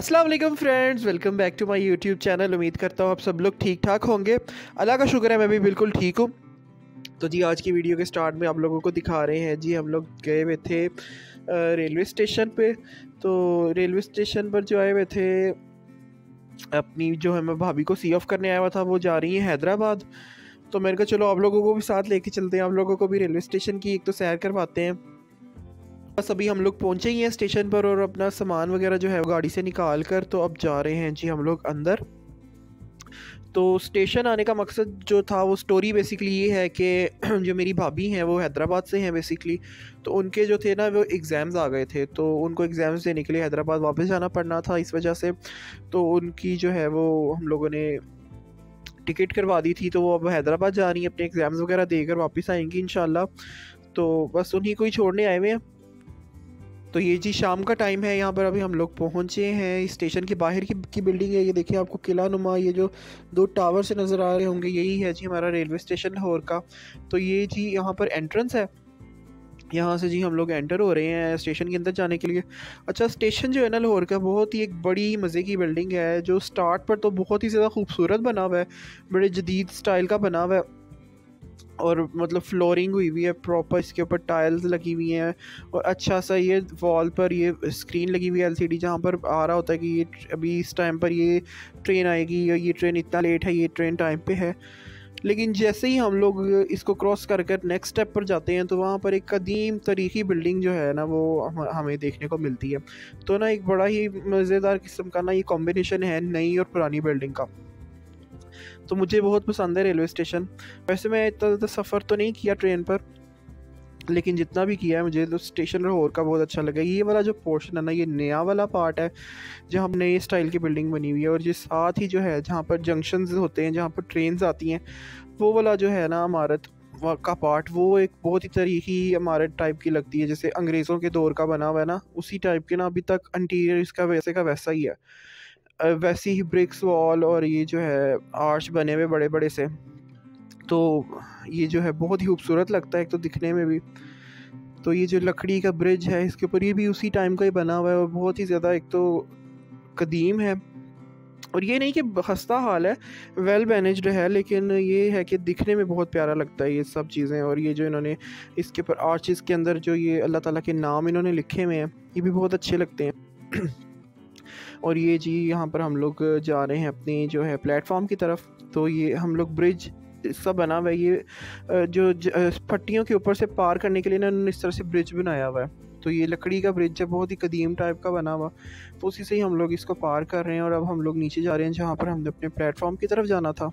अस्सलाम वालेकुम friends, welcome back to my YouTube channel. उम्मीद करता हूँ आप सब लोग ठीक ठाक होंगे। अल्लाह का शुक्र है मैं भी बिल्कुल ठीक हूँ। तो जी आज की वीडियो के स्टार्ट में आप लोगों को दिखा रहे हैं जी, हम लोग गए हुए थे रेलवे स्टेशन पे। तो रेलवे स्टेशन पर जो आए हुए थे, अपनी जो है मैं भाभी को सी ऑफ करने आया हुआ था, वो जा रही है हैदराबाद। तो मैंने कहा चलो आप लोगों को भी साथ लेके चलते हैं, आप लोगों को भी रेलवे स्टेशन की एक तो सैर करवाते हैं। बस अभी हम लोग पहुंचे ही हैं स्टेशन पर और अपना सामान वगैरह जो है वो गाड़ी से निकाल कर तो अब जा रहे हैं जी हम लोग अंदर। तो स्टेशन आने का मकसद जो था वो स्टोरी बेसिकली ये है कि जो मेरी भाभी हैं वो हैदराबाद से हैं बेसिकली। तो उनके जो थे ना वो एग्ज़ाम्स आ गए थे, तो उनको एग्ज़ाम्स देने के लिए हैदराबाद वापस जाना पड़ना था इस वजह से। तो उनकी जो है वो हम लोगों ने टिकट करवा दी थी, तो वो अब हैदराबाद जा रही हैं, अपने एग्ज़ाम्स वगैरह देकर वापस आएंगी इंशाल्लाह। तो बस उन्हीं को ही छोड़ने आए हुए हैं। तो ये जी शाम का टाइम है, यहाँ पर अभी हम लोग पहुँचे हैं। स्टेशन के बाहर की बिल्डिंग है, ये देखिए आपको किला नुमा ये जो दो टावर से नज़र आ रहे होंगे, यही है जी हमारा रेलवे स्टेशन लाहौर का। तो ये जी यहाँ पर एंट्रेंस है, यहाँ से जी हम लोग एंटर हो रहे हैं स्टेशन के अंदर जाने के लिए। अच्छा, स्टेशन जो है ना लाहौर का बहुत ही एक बड़ी मज़े की बिल्डिंग है, जो स्टार्ट पर तो बहुत ही ज़्यादा खूबसूरत बना हुआ है, बड़े जदीद स्टाइल का बना हुआ है। और मतलब फ्लोरिंग हुई हुई है प्रॉपर, इसके ऊपर टाइल्स लगी हुई हैं और अच्छा सा ये वॉल पर ये स्क्रीन लगी हुई है एलसीडी, जहाँ पर आ रहा होता है कि ये अभी इस टाइम पर ये ट्रेन आएगी या ये ट्रेन इतना लेट है, ये ट्रेन टाइम पे है। लेकिन जैसे ही हम लोग इसको क्रॉस कर कर नेक्स्ट स्टेप पर जाते हैं तो वहाँ पर एक कदीम तारीखी बिल्डिंग जो है ना वो हमें देखने को मिलती है। तो ना एक बड़ा ही मज़ेदार किस्म का ना ये कॉम्बिनेशन है नई और पुरानी बिल्डिंग का। तो मुझे बहुत पसंद है रेलवे स्टेशन। वैसे मैं इतना ज़्यादा सफ़र तो नहीं किया ट्रेन पर, लेकिन जितना भी किया है मुझे तो स्टेशन लाहौर का बहुत अच्छा लगा। ये वाला जो पोर्शन है ना, ये नया वाला पार्ट है जहाँ नए स्टाइल की बिल्डिंग बनी हुई है, और ये साथ ही जो है जहाँ पर जंक्शंस होते हैं, जहाँ पर ट्रेन्स आती हैं, वो वाला जो है ना इमारत का पार्ट, वो एक बहुत ही तरीकी इमारत टाइप की लगती है, जैसे अंग्रेज़ों के दौर का बना हुआ है ना, उसी टाइप के ना अभी तक इंटीरियर इसका वैसे का वैसा ही है। वैसी ही ब्रिक्स वॉल और ये जो है आर्च बने हुए बड़े बड़े से। तो ये जो है बहुत ही खूबसूरत लगता है एक तो दिखने में भी। तो ये जो लकड़ी का ब्रिज है इसके ऊपर, ये भी उसी टाइम का ही बना हुआ है और बहुत ही ज़्यादा एक तो कदीम है। और ये नहीं कि खस्ता हाल है, वेल मैनेज्ड है, लेकिन ये है कि दिखने में बहुत प्यारा लगता है ये सब चीज़ें। और ये जो इन्होंने इसके ऊपर आर्चेस के अंदर जो ये अल्लाह ताला के नाम इन्होंने लिखे हुए हैं, ये भी बहुत अच्छे लगते हैं। और ये जी यहाँ पर हम लोग जा रहे हैं अपनी जो है प्लेटफॉर्म की तरफ। तो ये हम लोग ब्रिज सा बना हुआ है, ये जो पट्टियों के ऊपर से पार करने के लिए ना इन्होंने इस तरह से ब्रिज बनाया हुआ है। तो ये लकड़ी का ब्रिज है, बहुत ही कदीम टाइप का बना हुआ, तो उसी से ही हम लोग इसको पार कर रहे हैं। और अब हम लोग नीचे जा रहे हैं जहाँ पर हमने अपने प्लेटफॉर्म की तरफ जाना था।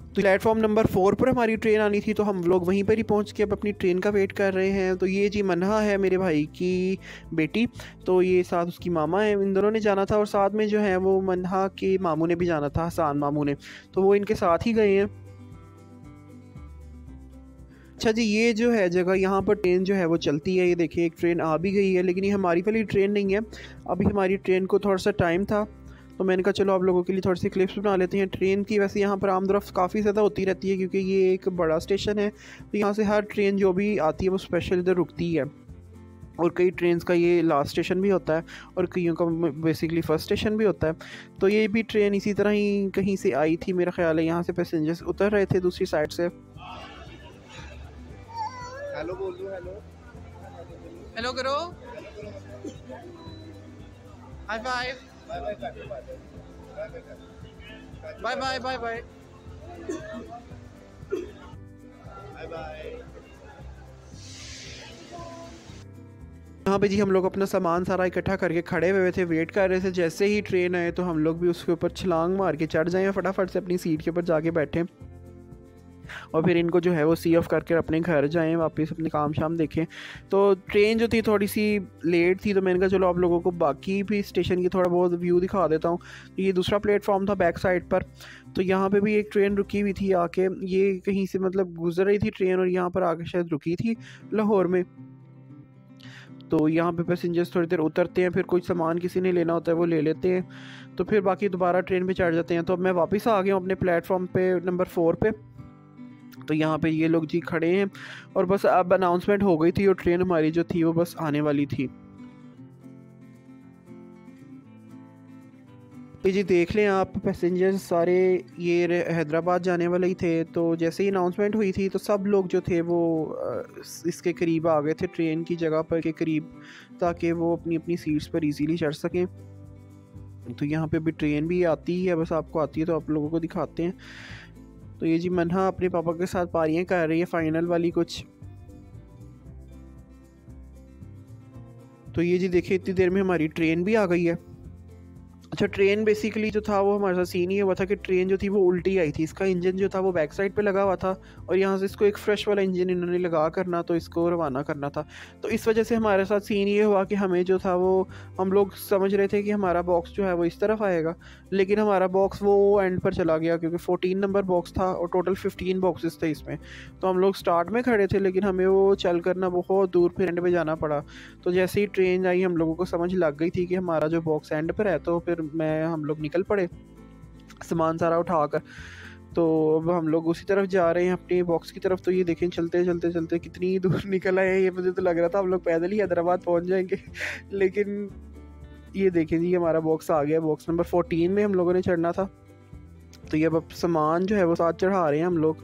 तो प्लेटफॉर्म नंबर 4 पर हमारी ट्रेन आनी थी, तो हम लोग वहीं पर ही पहुंच के अब अपनी ट्रेन का वेट कर रहे हैं। तो ये जी मन्हा है मेरे भाई की बेटी, तो ये साथ उसकी मामा है, इन दोनों ने जाना था। और साथ में जो है वो मन्हा के मामू ने भी जाना था, हसान मामू ने, तो वो इनके साथ ही गए हैं। अच्छा जी, ये जो है जगह, यहाँ पर ट्रेन जो है वो चलती है, ये देखिए एक ट्रेन आ भी गई है, लेकिन ये हमारी वाली ट्रेन नहीं है। अभी हमारी ट्रेन को थोड़ा सा टाइम था, तो मैंने कहा चलो आप लोगों के लिए थोड़ी सी क्लिप्स बना लेते हैं ट्रेन की। वैसे यहाँ पर आमदरफ्त काफ़ी ज़्यादा होती रहती है क्योंकि ये एक बड़ा स्टेशन है, तो यहाँ से हर ट्रेन जो भी आती है वो स्पेशल इधर रुकती है। और कई ट्रेन का ये लास्ट स्टेशन भी होता है और कईयों का बेसिकली फर्स्ट स्टेशन भी होता है। तो ये भी ट्रेन इसी तरह ही कहीं से आई थी, मेरा ख्याल है यहाँ से पैसेंजर्स उतर रहे थे दूसरी साइड से। हेलो बोल दो, हेलो हेलो करो, high five, bye bye bye bye bye bye bye. Bye bye. यहाँ पे जी हम लोग अपना सामान सारा इकट्ठा करके खड़े हुए थे, वेट कर रहे थे जैसे ही ट्रेन आए तो हम लोग भी उसके ऊपर छलांग मार के चढ़ जाएं, फटाफट से अपनी सीट के ऊपर जाके बैठें और फिर इनको जो है वो सी ऑफ करके अपने घर जाएं, वापस अपने काम शाम देखें। तो ट्रेन जो थी थोड़ी सी लेट थी, तो मैंने कहा चलो आप लोगों को बाकी भी स्टेशन की थोड़ा बहुत व्यू दिखा देता हूँ। तो ये दूसरा प्लेटफॉर्म था बैक साइड पर, तो यहाँ पे भी एक ट्रेन रुकी हुई थी आके, ये कहीं से मतलब गुजर रही थी ट्रेन और यहाँ पर आके शायद रुकी थी लाहौर में। तो यहाँ पे पैसेंजर्स थोड़ी देर उतरते हैं, फिर कुछ सामान किसी ने लेना होता है वो ले लेते हैं, तो फिर बाकी दोबारा ट्रेन पे चढ़ जाते हैं। तो अब मैं वापस आ गया हूँ अपने प्लेटफॉर्म पे नंबर 4 पे। तो यहाँ पे ये लोग जी खड़े हैं और बस अब अनाउंसमेंट हो गई थी और ट्रेन हमारी जो थी वो बस आने वाली थी। ये जी देख लें आप, पैसेंजर्स सारे ये हैदराबाद जाने वाले ही थे। तो जैसे ही अनाउंसमेंट हुई थी तो सब लोग जो थे वो इसके करीब आ गए थे, ट्रेन की जगह पर के करीब, ताकि वो अपनी अपनी सीट्स पर इजीली चढ़ सकें। तो यहाँ पे अभी ट्रेन भी आती है, बस आपको आती है तो आप लोगों को दिखाते हैं। तो ये जी मन्हा अपने पापा के साथ पारियाँ कर रही है फाइनल वाली कुछ। तो ये जी देखिए इतनी देर में हमारी ट्रेन भी आ गई है। अच्छा, ट्रेन बेसिकली जो था वो हमारे साथ सीन ये हुआ था कि ट्रेन जो थी वो उल्टी आई थी। इसका इंजन जो था वो बैक साइड पे लगा हुआ था और यहाँ से इसको एक फ्रेश वाला इंजन इन्होंने लगा करना तो इसको रवाना करना था। तो इस वजह से हमारे साथ सीन ये हुआ कि हमें जो था वो, हम लोग समझ रहे थे कि हमारा बॉक्स जो है वो इस तरफ आएगा, लेकिन हमारा बॉक्स वो एंड पर चला गया, क्योंकि 14 नंबर बॉक्स था और टोटल 15 बॉक्सेस थे इसमें। तो हम लोग स्टार्ट में खड़े थे लेकिन हमें वो चल करना बहुत दूर फिर एंड पे जाना पड़ा। तो जैसे ही ट्रेन आई हम लोगों को समझ लग गई थी कि हमारा जो बॉक्स एंड पर है, तो फिर हम लोग निकल पड़े सामान सारा उठाकर। तो अब हम लोग उसी तरफ जा रहे हैं अपने बॉक्स की तरफ। तो ये देखें चलते चलते चलते कितनी दूर निकल आए हैं। ये मुझे तो लग रहा था हम लोग पैदल ही हैदराबाद पहुंच जाएंगे लेकिन ये देखें जी हमारा बॉक्स आ गया। बॉक्स नंबर 14 में हम लोगों ने चढ़ना था। तो ये अब सामान जो है वो साथ चढ़ा रहे हैं हम लोग।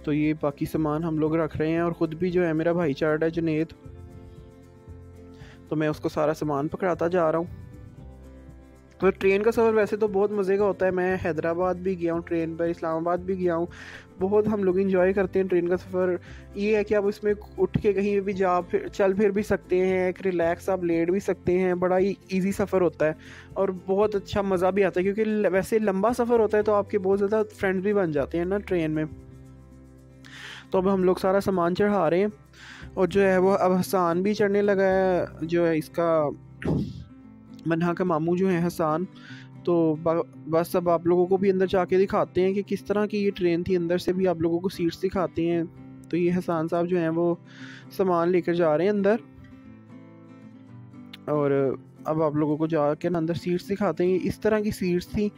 तो ये बाकी सामान हम लोग रख रहे हैं और ख़ुद भी जो है मेरा भाई चढ़ रहा है जुनेद, तो मैं उसको सारा सामान पकड़ाता जा रहा हूँ। तो ट्रेन का सफ़र वैसे तो बहुत मज़े का होता है। मैं हैदराबाद भी गया हूँ ट्रेन पर, इस्लामाबाद भी गया हूँ। बहुत हम लोग इंजॉय करते हैं ट्रेन का सफ़र। ये है कि आप इसमें उठ के कहीं भी चल फिर भी सकते हैं, एक रिलैक्स आप लेट भी सकते हैं। बड़ा ही इजी सफ़र होता है और बहुत अच्छा मज़ा भी आता है, क्योंकि वैसे लंबा सफ़र होता है तो आपके बहुत ज़्यादा फ्रेंड्स भी बन जाते हैं ना ट्रेन में। तो अब हम लोग सारा सामान चढ़ा रहे हैं और जो है वो अब हसान भी चढ़ने लगा है, जो है इसका मन्हा का मामू जो है हसान। तो बस अब आप लोगों को भी अंदर जाके दिखाते हैं कि किस तरह की ये ट्रेन थी, अंदर से भी आप लोगों को सीट्स दिखाते हैं। तो ये हसान साहब जो हैं वो सामान लेकर जा रहे हैं अंदर और अब आप लोगों को जाके अंदर सीट्स दिखाते हैं। इस तरह की सीट्स थी,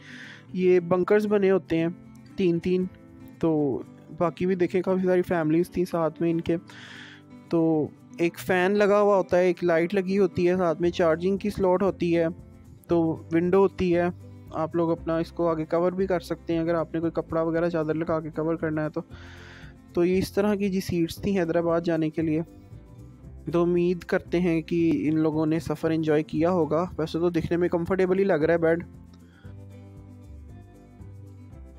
ये बंकर्स बने होते हैं 3-3। तो बाकी भी देखें काफ़ी सारी फैमिलीज़ थी साथ में इनके। तो एक फ़ैन लगा हुआ होता है, एक लाइट लगी होती है, साथ में चार्जिंग की स्लॉट होती है, तो विंडो होती है। आप लोग अपना इसको आगे कवर भी कर सकते हैं अगर आपने कोई कपड़ा वगैरह चादर लगा के कवर करना है तो ये इस तरह की जी सीट्स थी हैदराबाद जाने के लिए। तो उम्मीद करते हैं कि इन लोगों ने सफ़र एंजॉय किया होगा। वैसे तो दिखने में कंफर्टेबल ही लग रहा है बेड।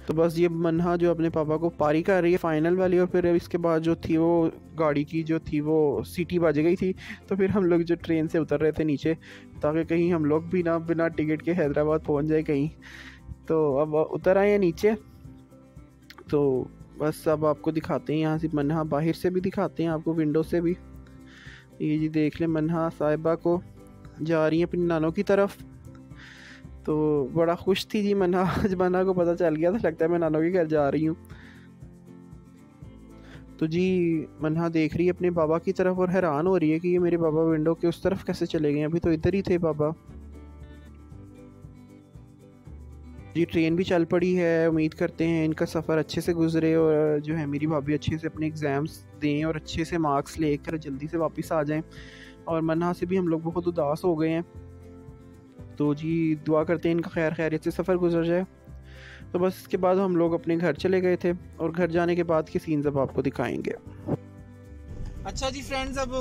तो बस ये मन्हा जो अपने पापा को पारी कर रही है फाइनल वाली, और फिर इसके बाद जो थी वो गाड़ी की जो थी वो सीटी बज गई थी। तो फिर हम लोग जो ट्रेन से उतर रहे थे नीचे, ताकि कहीं हम लोग भी ना बिना टिकट के हैदराबाद पहुंच जाए कहीं। तो अब उतर आए हैं नीचे। तो बस अब आपको दिखाते हैं, यहाँ से मन्हा बाहर से भी दिखाते हैं आपको, विंडो से भी। ये जी देख लें मन्हा साहिबा को जा रही है अपनी नानों की तरफ। तो बड़ा खुश थी जी मन्हा, आज मन्हा को पता चल गया था, लगता है मैं नानों के घर जा रही हूँ। तो जी मन्हा देख रही है अपने बाबा की तरफ और हैरान हो रही है कि ये मेरे बाबा विंडो के उस तरफ कैसे चले गए, अभी तो इधर ही थे बाबा। जी ट्रेन भी चल पड़ी है। उम्मीद करते हैं इनका सफ़र अच्छे से गुजरे और जो है मेरी भाभी अच्छे से अपने एग्ज़ाम्स दें और अच्छे से मार्क्स लेकर जल्दी से वापस आ जाएं। और मन्हा से भी हम लोग बहुत उदास हो गए हैं। तो जी दुआ करते हैं इनका खैरियत से सफ़र गुजर जाए। तो बस इसके बाद हम लोग अपने घर चले गए थे और घर जाने के बाद के सीन्स अब आपको दिखाएंगे। अच्छा जी फ्रेंड्स, अब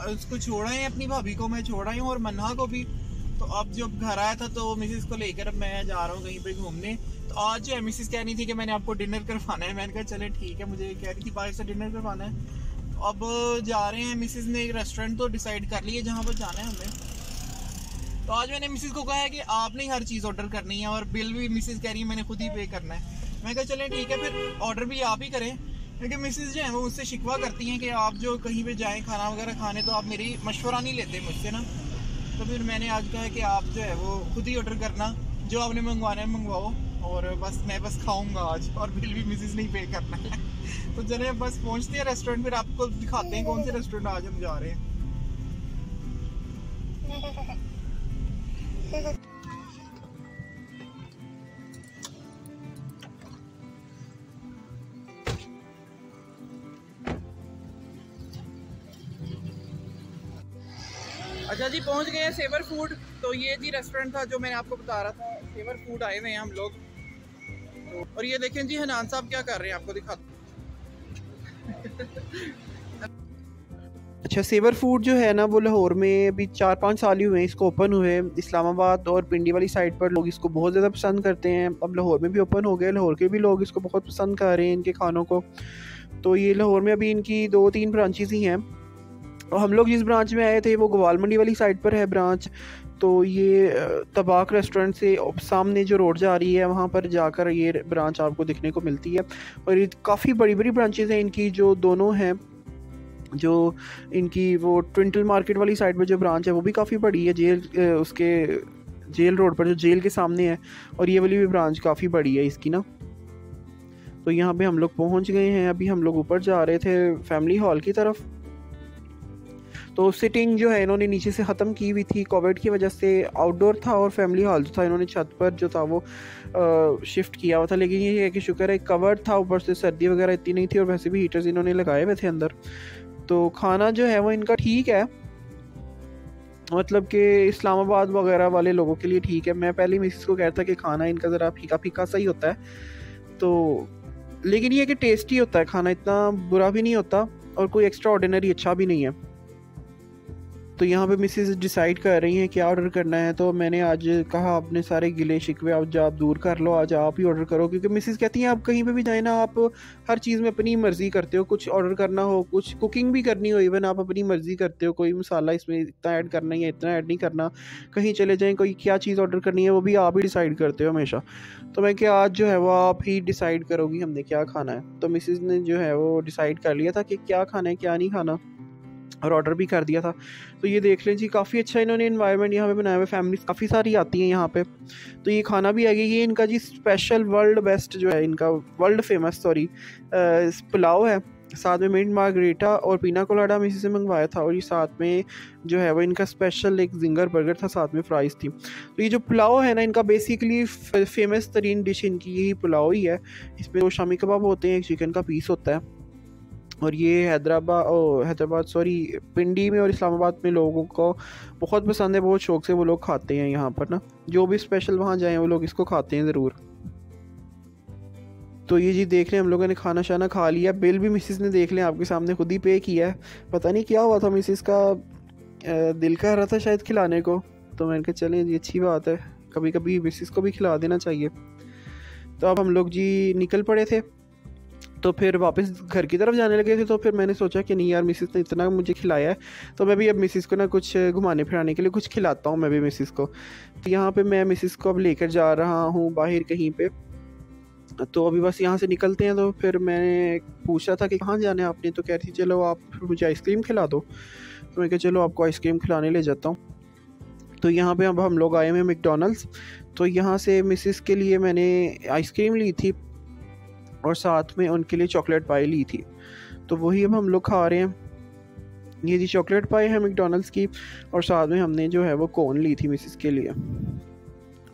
उसको छोड़ा है, अपनी भाभी को मैं छोड़ा हूँ और मन्हा को भी। तो अब जब घर आया था तो मिसिस को लेकर अब मैं जा रहा हूँ कहीं पे घूमने। तो आज जो है मिसिस कह रही थी कि मैंने आपको डिनर करवाना है। मैंने कहा चले ठीक है, मुझे कह रही थी बाहर से डिनर करवाना है। तो अब जा रहे हैं, मिसिस ने एक रेस्टोरेंट तो डिसाइड कर लिया जहाँ पर जाना है हमें। तो आज मैंने मिसिस को कहा है कि आपने ही हर चीज़ ऑर्डर करनी है और बिल भी मिसिस कह रही है मैंने खुद ही पे करना है। मैं कहा चलें ठीक है, फिर ऑर्डर भी आप ही करें, क्योंकि मिसिस जो है वो मुझसे शिकवा करती हैं कि आप जो कहीं पे जाएं खाना वगैरह खाने तो आप मेरी मशवरा नहीं लेते मुझसे ना। तो फिर मैंने आज कहा है कि आप जो है वो खुद ही ऑर्डर करना, जो आपने मंगवाना है मंगवाओ और बस मैं बस खाऊंगा आज, और बिल भी मिसिस नहीं पे करना है। तो चले बस पहुँचते हैं रेस्टोरेंट, फिर आपको दिखाते हैं कौन से रेस्टोरेंट आज हम जा रहे हैं। अच्छा जी, पहुंच गए हैं सेवर फूड। तो ये जी रेस्टोरेंट था जो मैंने आपको बता रहा था, सेवर फूड आए हुए हैं हम लोग। तो और ये देखें जी हनान साहब क्या कर रहे हैं, आपको दिखा। अच्छा, सेवर फूड जो है ना वो लाहौर में अभी 4-5 साल ही हुए हैं इसको ओपन हुए। इस्लामाबाद और पिंडी वाली साइड पर लोग इसको बहुत ज़्यादा पसंद करते हैं। अब लाहौर में भी ओपन हो गया, लाहौर के भी लोग इसको बहुत पसंद कर रहे हैं इनके खानों को। तो ये लाहौर में अभी इनकी 2-3 ब्रांचेस ही हैं। और हम लोग जिस ब्रांच में आए थे वो ग्वाल मंडी वाली साइड पर है ब्रांच। तो ये तबाक रेस्टोरेंट से सामने जो रोड जा रही है वहाँ पर जाकर ये ब्रांच आपको देखने को मिलती है। और ये काफ़ी बड़ी बड़ी ब्रांचेस हैं इनकी, जो दोनों हैं। जो इनकी वो ट्विंटल मार्केट वाली साइड पर जो ब्रांच है वो भी काफ़ी बड़ी है, उसके जेल रोड पर, जो जेल के सामने है। और ये वाली भी ब्रांच काफ़ी बड़ी है इसकी ना। तो यहाँ पे हम लोग पहुँच गए हैं। अभी हम लोग ऊपर जा रहे थे फैमिली हॉल की तरफ। तो सिटिंग जो है इन्होंने नीचे से ख़त्म की हुई थी, कोविड की वजह से आउटडोर था। और फैमिली हॉल जो था इन्होंने छत पर जो था वो शिफ्ट किया हुआ था। लेकिन ये है कि शुक्र है कवर्ड था, ऊपर से सर्दी वगैरह इतनी नहीं थी। और वैसे भी हीटर्स इन्होंने लगाए हुए थे अंदर। तो खाना जो है वो इनका ठीक है, मतलब कि इस्लामाबाद वगैरह वाले लोगों के लिए ठीक है। मैं पहले मिसेस को कहता कि खाना इनका ज़रा फीका फीका सा ही होता है, तो लेकिन ये कि टेस्टी होता है खाना, इतना बुरा भी नहीं होता और कोई एक्स्ट्रा ऑर्डिनरी अच्छा भी नहीं है। तो यहाँ पे मिसेस डिसाइड कर रही हैं क्या ऑर्डर करना है। तो मैंने आज कहा अपने सारे गिले शिकवे आज आप दूर कर लो, आज आप ही ऑर्डर करो। क्योंकि मिसेस कहती हैं आप कहीं पे भी जाए ना, आप हर चीज़ में अपनी मर्ज़ी करते हो। कुछ ऑर्डर करना हो, कुछ कुकिंग भी करनी हो, इवन आप अपनी मर्ज़ी करते हो। कोई मसाला इसमें इतना ऐड करना है या इतना ऐड नहीं करना, कहीं चले जाएँ कोई क्या चीज़ ऑर्डर करनी है वो भी आप ही डिसाइड करते हो हमेशा। तो मैं क्या आज जो है वो आप ही डिसाइड करोगी हमने क्या खाना है। तो मिसेस ने जो है वो डिसाइड कर लिया था कि क्या खाना है क्या नहीं खाना, और ऑर्डर भी कर दिया था। तो ये देख लें जी, काफ़ी अच्छा इन्होंने एनवायरनमेंट यहाँ पे बनाया हुआ है। फैमिलीज काफ़ी सारी आती हैं यहाँ पे। तो ये खाना भी आ गया। ये इनका जी स्पेशल वर्ल्ड बेस्ट जो है इनका, वर्ल्ड फेमस पुलाव है। साथ में मिंट मार्गरीटा और पीना कोलाडा में इसी से मंगवाया था। और ये साथ में जो है वो इनका स्पेशल एक जिंगर बर्गर था, साथ में फ्राइज़ थी। तो ये जो पुलाव है ना इनका, बेसिकली फेमस तरीन डिश इनकी यही पुलाव ही है। इसमें 2 शामी कबाब होते हैं, एक चिकन का पीस होता है। और ये हैदराबाद पिंडी में और इस्लामाबाद में लोगों को बहुत पसंद है, बहुत शौक से वो लोग खाते हैं यहाँ पर ना। जो भी स्पेशल वहाँ जाएं वो लोग इसको खाते हैं ज़रूर। तो ये जी देख लें हम लोगों ने खाना शाना खा लिया। बिल भी मिसिस ने देख लें आपके सामने खुद ही पे किया है। पता नहीं क्या हुआ था, मिसिस का दिल कर रहा था शायद खिलाने को। तो मैंने कहा चलें जी अच्छी बात है, कभी कभी मिसिस को भी खिला देना चाहिए। तो अब हम लोग जी निकल पड़े थे, तो फिर वापस घर की तरफ जाने लगे थे। तो फिर मैंने सोचा कि नहीं यार, मिसिस ने इतना मुझे खिलाया है तो मैं भी अब मिसिस को ना कुछ घुमाने फिराने के लिए कुछ खिलाता हूँ मैं भी मिसिस को। तो यहाँ पे मैं मिसिस को अब लेकर जा रहा हूँ बाहर कहीं पे। तो अभी बस यहाँ से निकलते हैं। तो फिर मैंने पूछा था कि कहाँ जाना है आपने, तो कह रही थी चलो आप मुझे आइसक्रीम खिला दो। तो मैं कहा चलो आपको आइसक्रीम खिलाने ले जाता हूँ। तो यहाँ पे अब हम लोग आए हैं मैकडॉनल्ड्स। तो यहाँ से मिसिस के लिए मैंने आइसक्रीम ली थी और साथ में उनके लिए चॉकलेट पाई ली थी। तो वही अब हम लोग खा रहे हैं। ये जी चॉकलेट पाई है मैकडॉनल्ड्स की, और साथ में हमने जो है वो कोन ली थी मिसिस के लिए।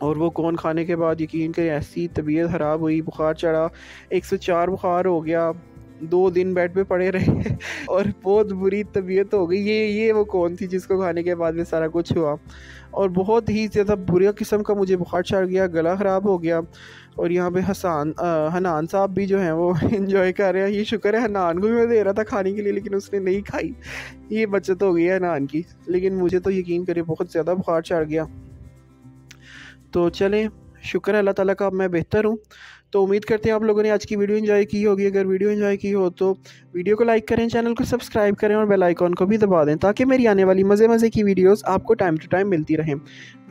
और वो कोन खाने के बाद यकीन करें ऐसी तबीयत ख़राब हुई, बुखार चढ़ा, 104 बुखार हो गया, 2 दिन बेड पे पड़े रहे और बहुत बुरी तबीयत हो गई। ये वो कौन थी जिसको खाने के बाद में सारा कुछ हुआ, और बहुत ही ज़्यादा बुरी किस्म का मुझे बुखार चढ़ गया, गला ख़राब हो गया। और यहाँ पे हनान साहब भी जो हैं वो एंजॉय कर रहे हैं। ये शुक्र है हनान को भी मैं दे रहा था खाने के लिए, लेकिन उसने नहीं खाई। ये बचत हो गई है हनान की, लेकिन मुझे तो यकीन करिए बहुत ज़्यादा बुखार चढ़ गया। तो चलें, शुक्र है अल्लाह ताला का, अब मैं बेहतर हूँ। तो उम्मीद करते हैं आप लोगों ने आज की वीडियो एंजॉय की होगी। अगर वीडियो एंजॉय की हो तो वीडियो को लाइक करें, चैनल को सब्सक्राइब करें और बेल आइकॉन को भी दबा दें, ताकि मेरी आने वाली मज़े की वीडियोस आपको टाइम टू टाइम मिलती रहें।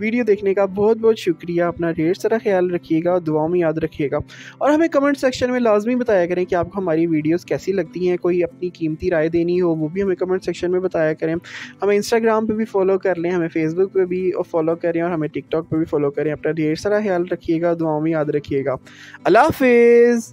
वीडियो देखने का बहुत बहुत शुक्रिया। अपना ढेर सारा ख्याल रखिएगा और दुआओं में याद रखिएगा। और हमें कमेंट सेक्शन में लाजमी बताया करें कि आपको हमारी वीडियोस कैसी लगती हैं। कोई अपनी कीमती राय देनी हो वो भी हमें कमेंट सेक्शन में बताया करें। हमें इंस्टाग्राम पे भी फॉलो कर लें, हमें फेसबुक पे भी फॉलो करें और हमें टिकटॉक पे भी फॉलो करें। अपना ढेर सारा ख्याल रखिएगा, दुआओं में याद रखिएगा। अल्लाह हाफिज़।